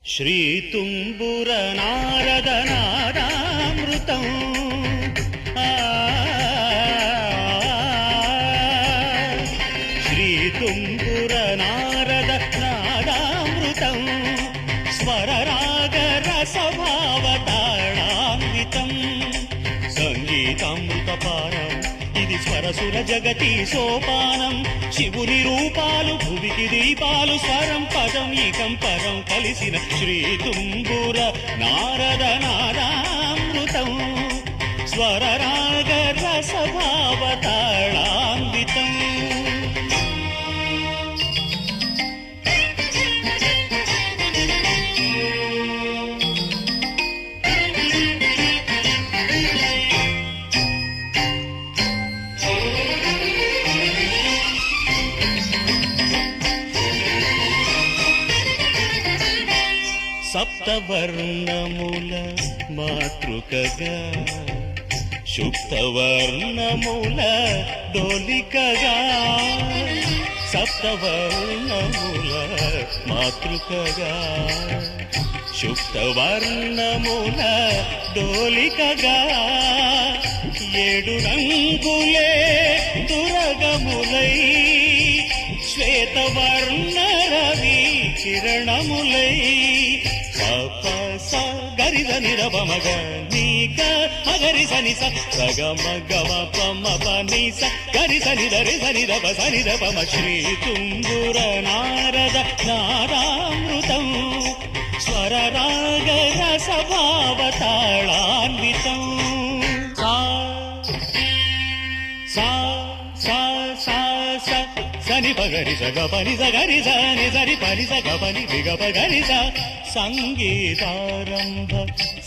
శ్రీతుంబుర నారద నాదామృతం శ్రీతుంబుర నారద నాదామృతం స్వరరాగ రసభావతాళాన్వితం సంగీతామృతపానం ఇది స్వరసుర జగతి సోపానం శివుని రూపాలు భువికి దీపాలు స్వరం పదం ఈకం పరం కలిసిన శ్రీతుంబుర నారద నాదామృతం స్వరరాగ రసభావతాళాన్వితం సప్తవర్ణముల మాతృకగా శుక్తవర్ణముల డోలికగా సప్తవర్ణముల మాతృకగా శుక్తవర్ణముల డోలికగా ఏడు రంగులే దురగములై శ్వేతవర్ణ రవి కిరణములై గరిద నిరపమగ నీక అగరి సని సగమ గమ పమ పని స గరి సని దరి సని దప సని దపమ శ్రీతుంబుర నారద నాదామృతం స్వరరాగ రసభావతాళాన్వితం సా సా సా సా సని పగరి సగ పని సగరి సని సరి పని సగ పని విగ పగరి స సంగీతారంభ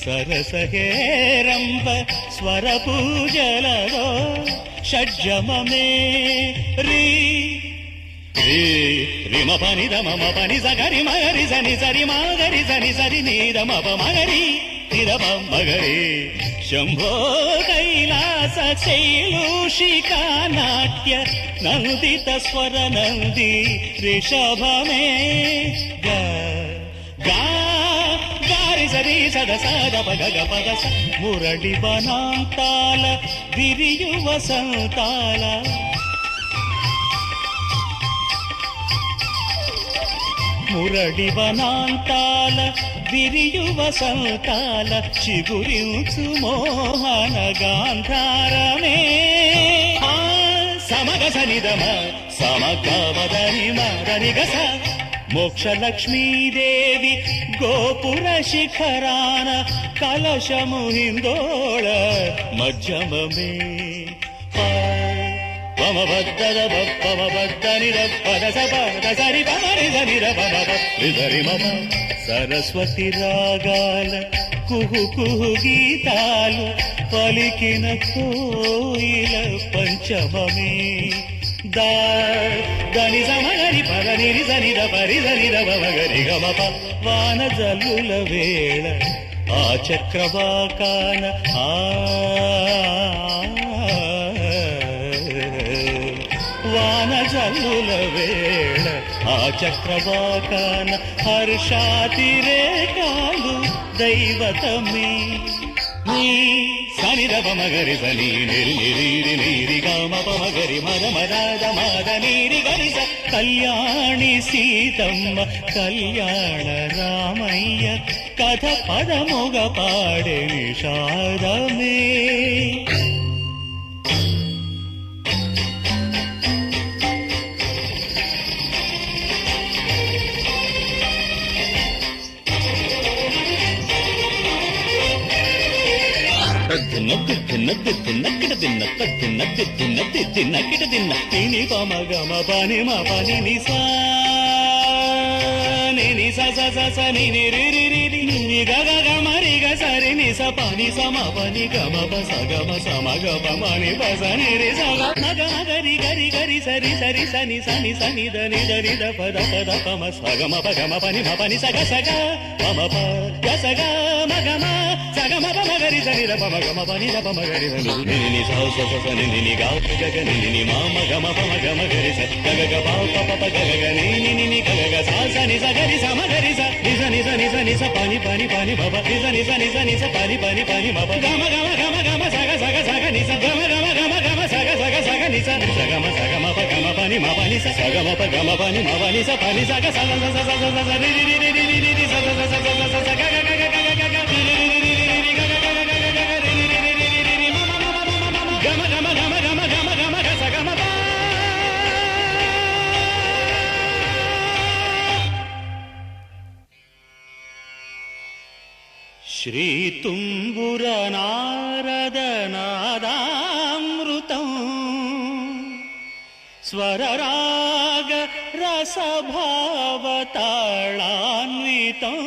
సరసహేరంభ స్వర పూజలలో షడ్జమమే రీ రీ రిమ పని దమ పని సగరి మగరి సని సరి మగరి సని సరి నీరమ మగరి నిరమ మగరి శంభో కైలాస శైలూషికా నాట్య నందిత స్వర నంది రిషభమే గారి సరి సద సద పగ పద మురళి వనాంతాల విరియు వసంతాల మురళి వనాంతాల విరియు వసంతాల చిగురించు మోహన గాంధారమే సమగ సనిదమ సమగవదని మదని గస మోక్షలక్ష్మీదేవి గోపుర శిఖరాన కలశము హిందోళ మధ్యమమే పమబద్దద పమబద్దని పద సపద సరి పమరి సరి రి మమ సరస్వతి రాగాల కుహు కుహు గీతాలు పలికిన కోయిల పంచమమే దని సమగరి పద నిరి సనిద పరి సనిద మగరి గమప వాన జల్లుల వేళ ఆ చక్రవాకాన వాన జల్లుల వేళ ఆ చక్రవాకాన హర్షాతిరేకాలు దైవతమే నీ సనిద పమగరి సని నిరి నిరి నీరి గమ పమగరి మద మద మద నీరి గరిస కళ్యాణి సీతమ్మ కళ్యాణ రామయ్య కథ పదముగ పాడే నిషాదమే తిని పమగమ పని మా పని నిసా ని స ని రి రి రి ని గగ మరి గ సరి ని స పని సమ పని గమ ప స గమ సమ గ ప మని ప స ని రి స గ గరి గరి గరి సరి సరి సని సని సని ద ని ద ని ద ప ద ప మ స గమ ప గమ పని మ పని స గ పమ ప గ స గ మ గ మ స సగమ పమగరి సని ర పమ గమ పని ర పమగరి ని ని స స స స ని ని గా గ గ ని ని మా మ గమ పమ గమ గరి స గ గ గ ప ప ప గ గ ని ని ని గ గ గ స స ని స గరి స మ గరి స ని స ని స ని స ని స పని పని పని బబ ని స ని స ని స ని స పని పని పని బబ గమ గమ గమ గమ సగ సగ సగ ని స గమ గమ గమ గమ సగ సగ సగ ని స సగమ సగమ ప గమ పని మ పని స సగమ ప గమ పని మ పని స పని సగ సగ సగ సగ సగ సగ రి రి రి రి రి రి రి స స స స స స స గ గ గ గ గ గ గ రి రి రి రి రి రి గ గ గ గ గ గ రి రి రి రి రి రి రి మ మ మ మ మ మ గమ గమ గమ గమ గమ గమ గ స గమ ప శ్రీ తుంగుర నారద నాదామృతం స్వరరాగ రసభావతాళాన్వితం